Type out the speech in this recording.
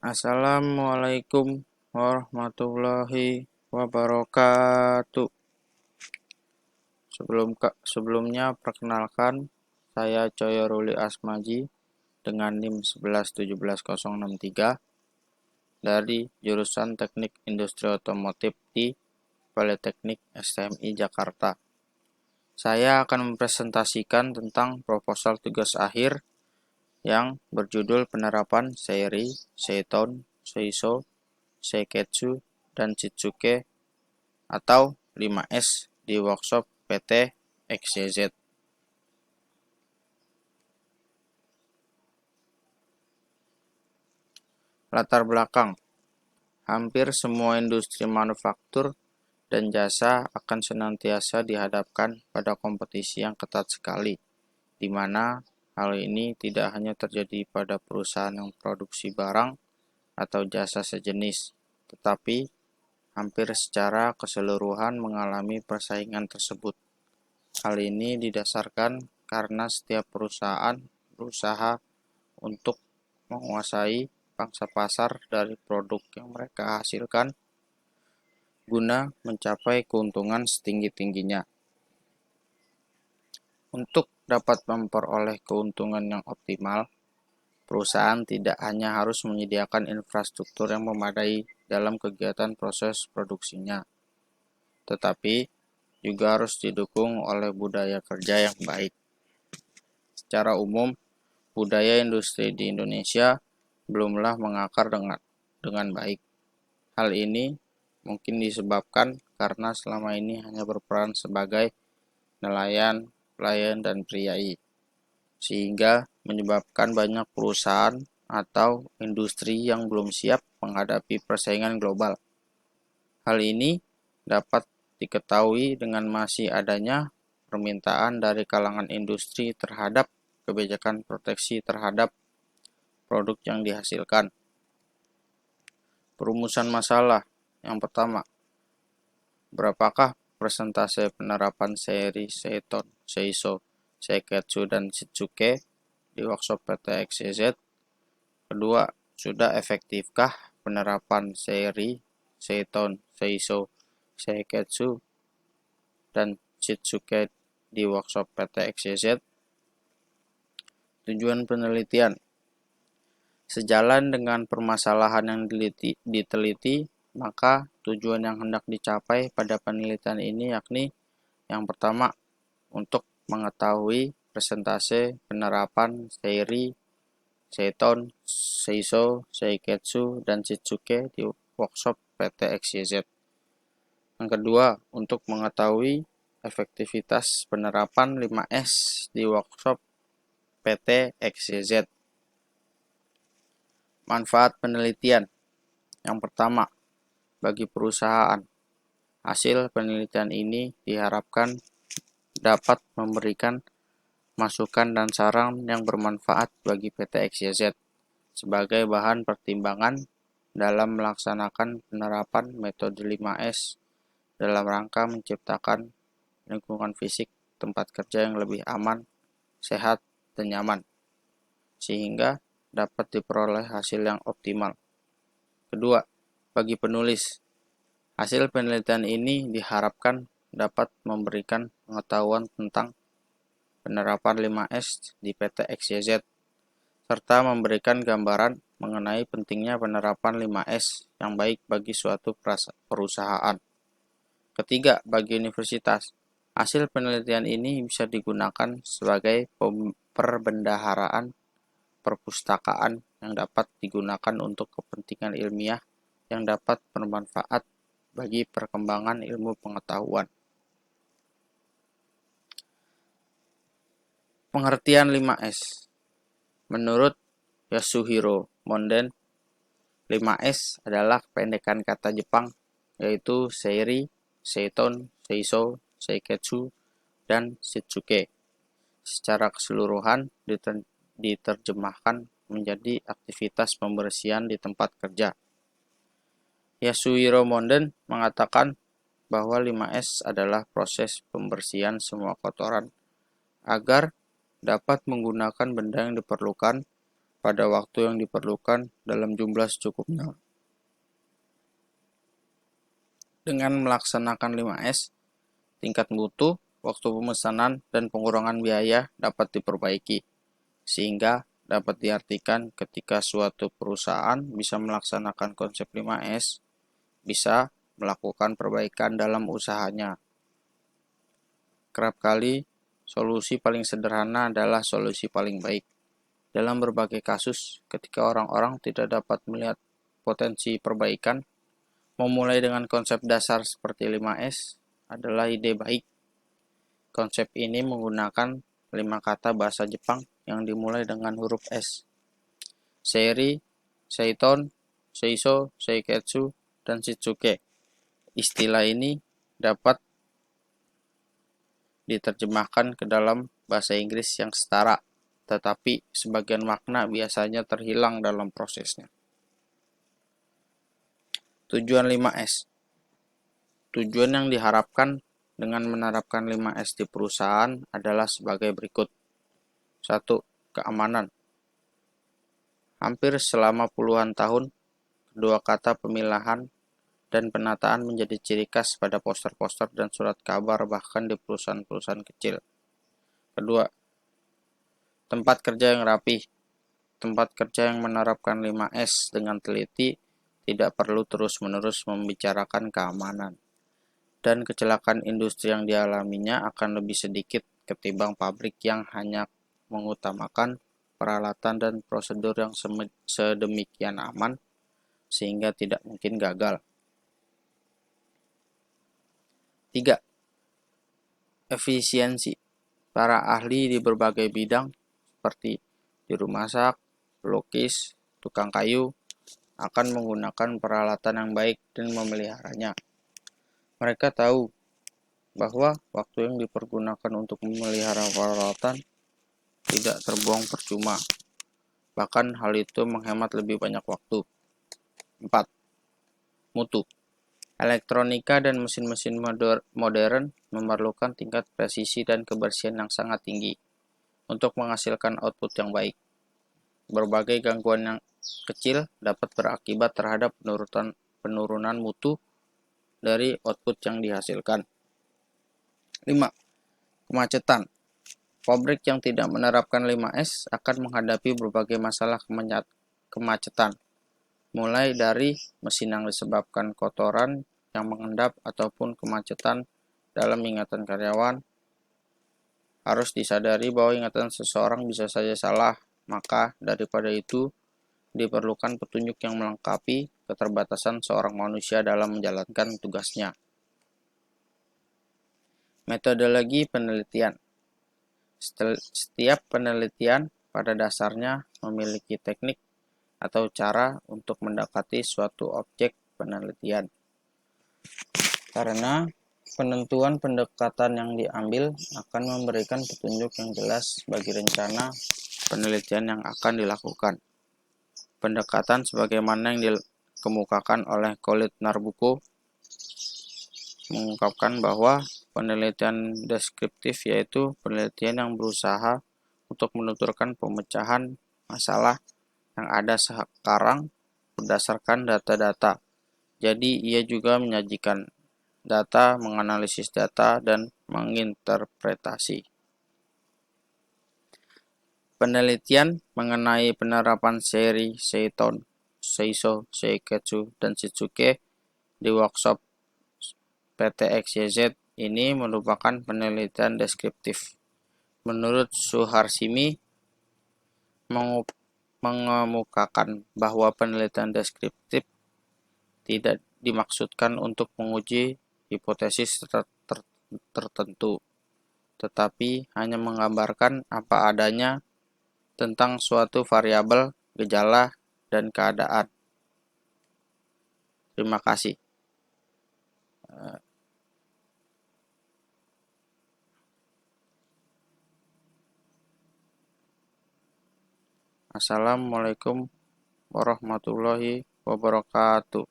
Assalamualaikum warahmatullahi wabarakatuh. Sebelumnya perkenalkan, saya Coyo Ruli Asmaji dengan NIM 1117063 dari jurusan Teknik Industri Otomotif di Politeknik STMI Jakarta. Saya akan mempresentasikan tentang proposal tugas akhir yang berjudul penerapan Seiri, Seiton, Seiso, Seiketsu, dan Shitsuke atau 5S di workshop PT XYZ. Latar belakang. Hampir semua industri manufaktur dan jasa akan senantiasa dihadapkan pada kompetisi yang ketat sekali, di mana hal ini tidak hanya terjadi pada perusahaan yang produksi barang atau jasa sejenis, tetapi hampir secara keseluruhan mengalami persaingan tersebut. Hal ini didasarkan karena setiap perusahaan berusaha untuk menguasai pangsa pasar dari produk yang mereka hasilkan guna mencapai keuntungan setinggi-tingginya. Untuk dapat memperoleh keuntungan yang optimal, perusahaan tidak hanya harus menyediakan infrastruktur yang memadai dalam kegiatan proses produksinya, tetapi juga harus didukung oleh budaya kerja yang baik. Secara umum, budaya industri di Indonesia belumlah mengakar dengan baik. Hal ini mungkin disebabkan karena selama ini hanya berperan sebagai nelayan, pelayan, dan priai, sehingga menyebabkan banyak perusahaan atau industri yang belum siap menghadapi persaingan global. Hal ini dapat diketahui dengan masih adanya permintaan dari kalangan industri terhadap kebijakan proteksi terhadap produk yang dihasilkan. Perumusan masalah. Yang pertama, berapakah persentase penerapan Seiri, Seiton, Seiso, Seiketsu, dan Shitsuke di workshop PT XYZ? Kedua, sudah efektifkah penerapan Seiri, Seiton, Seiso, Seiketsu, dan Shitsuke di workshop PT XYZ? Tujuan penelitian. Sejalan dengan permasalahan yang diteliti, maka tujuan yang hendak dicapai pada penelitian ini yakni yang pertama, untuk mengetahui persentase penerapan Seiri, Seiton, Seiso, Seiketsu, dan Shitsuke di workshop PT XYZ. Yang kedua, untuk mengetahui efektivitas penerapan 5S di workshop PT XYZ. Manfaat penelitian. Yang pertama, bagi perusahaan, hasil penelitian ini diharapkan dapat memberikan masukan dan saran yang bermanfaat bagi PT XYZ sebagai bahan pertimbangan dalam melaksanakan penerapan metode 5S dalam rangka menciptakan lingkungan fisik tempat kerja yang lebih aman, sehat, dan nyaman, sehingga dapat diperoleh hasil yang optimal. Kedua, bagi penulis, hasil penelitian ini diharapkan dapat memberikan pengetahuan tentang penerapan 5S di PT XYZ, serta memberikan gambaran mengenai pentingnya penerapan 5S yang baik bagi suatu perusahaan. Ketiga, bagi universitas, hasil penelitian ini bisa digunakan sebagai perbendaharaan perpustakaan yang dapat digunakan untuk kepentingan ilmiah yang dapat bermanfaat bagi perkembangan ilmu pengetahuan. Pengertian 5S. Menurut Yasuhiro Monden, 5S adalah kependekan kata Jepang, yaitu Seiri, Seiton, Seiso, Seiketsu, dan Shitsuke. Secara keseluruhan diterjemahkan menjadi aktivitas pembersihan di tempat kerja. Yasuhiro Monden mengatakan bahwa 5S adalah proses pembersihan semua kotoran agar dapat menggunakan benda yang diperlukan pada waktu yang diperlukan dalam jumlah secukupnya. Dengan melaksanakan 5S, tingkat mutu, waktu pemesanan, dan pengurangan biaya dapat diperbaiki, sehingga dapat diartikan ketika suatu perusahaan bisa melaksanakan konsep 5S, bisa melakukan perbaikan dalam usahanya. Kerap kali, solusi paling sederhana adalah solusi paling baik. Dalam berbagai kasus, ketika orang-orang tidak dapat melihat potensi perbaikan, memulai dengan konsep dasar seperti 5S adalah ide baik. Konsep ini menggunakan 5 kata bahasa Jepang yang dimulai dengan huruf S. Seiri, Seiton, Seiso, Seiketsu, dan Shitsuke. Istilah ini dapat diterjemahkan ke dalam bahasa Inggris yang setara, tetapi sebagian makna biasanya terhilang dalam prosesnya. Tujuan 5S. Tujuan yang diharapkan dengan menerapkan 5S di perusahaan adalah sebagai berikut. 1. Keamanan. Hampir selama puluhan tahun, kedua kata pemilahan dan penataan menjadi ciri khas pada poster-poster dan surat kabar bahkan di perusahaan-perusahaan kecil. Kedua, tempat kerja yang rapi. Tempat kerja yang menerapkan 5S dengan teliti tidak perlu terus-menerus membicarakan keamanan, dan kecelakaan industri yang dialaminya akan lebih sedikit ketimbang pabrik yang hanya mengutamakan peralatan dan prosedur yang sedemikian aman sehingga tidak mungkin gagal. 3. Efisiensi. Para ahli di berbagai bidang seperti juru masak, pelukis, tukang kayu akan menggunakan peralatan yang baik dan memeliharanya. Mereka tahu bahwa waktu yang dipergunakan untuk memelihara peralatan tidak terbuang percuma. Bahkan hal itu menghemat lebih banyak waktu. 4. Mutu. Elektronika dan mesin-mesin modern memerlukan tingkat presisi dan kebersihan yang sangat tinggi untuk menghasilkan output yang baik. Berbagai gangguan yang kecil dapat berakibat terhadap penurunan mutu dari output yang dihasilkan. 5. Kemacetan. Pabrik yang tidak menerapkan 5S akan menghadapi berbagai masalah kemacetan, mulai dari mesin yang disebabkan kotoran yang mengendap ataupun kemacetan dalam ingatan karyawan. Harus disadari bahwa ingatan seseorang bisa saja salah, maka daripada itu diperlukan petunjuk yang melengkapi keterbatasan seorang manusia dalam menjalankan tugasnya. Metodologi penelitian. Setiap penelitian pada dasarnya memiliki teknik atau cara untuk mendekati suatu objek penelitian. Karena penentuan pendekatan yang diambil akan memberikan petunjuk yang jelas bagi rencana penelitian yang akan dilakukan. Pendekatan sebagaimana yang dikemukakan oleh Khalid Narbuko mengungkapkan bahwa penelitian deskriptif yaitu penelitian yang berusaha untuk menuturkan pemecahan masalah yang ada sekarang berdasarkan data-data. Jadi ia juga menyajikan data, menganalisis data, dan menginterpretasi. Penelitian mengenai penerapan Seiri, Seiton, Seiso, Seiketsu, dan Shitsuke di workshop PTXYZ ini merupakan penelitian deskriptif. Menurut Suharsimi, mengemukakan bahwa penelitian deskriptif tidak dimaksudkan untuk menguji hipotesis tertentu, tetapi hanya menggambarkan apa adanya tentang suatu variabel, gejala, dan keadaan. Terima kasih. Assalamualaikum warahmatullahi wabarakatuh.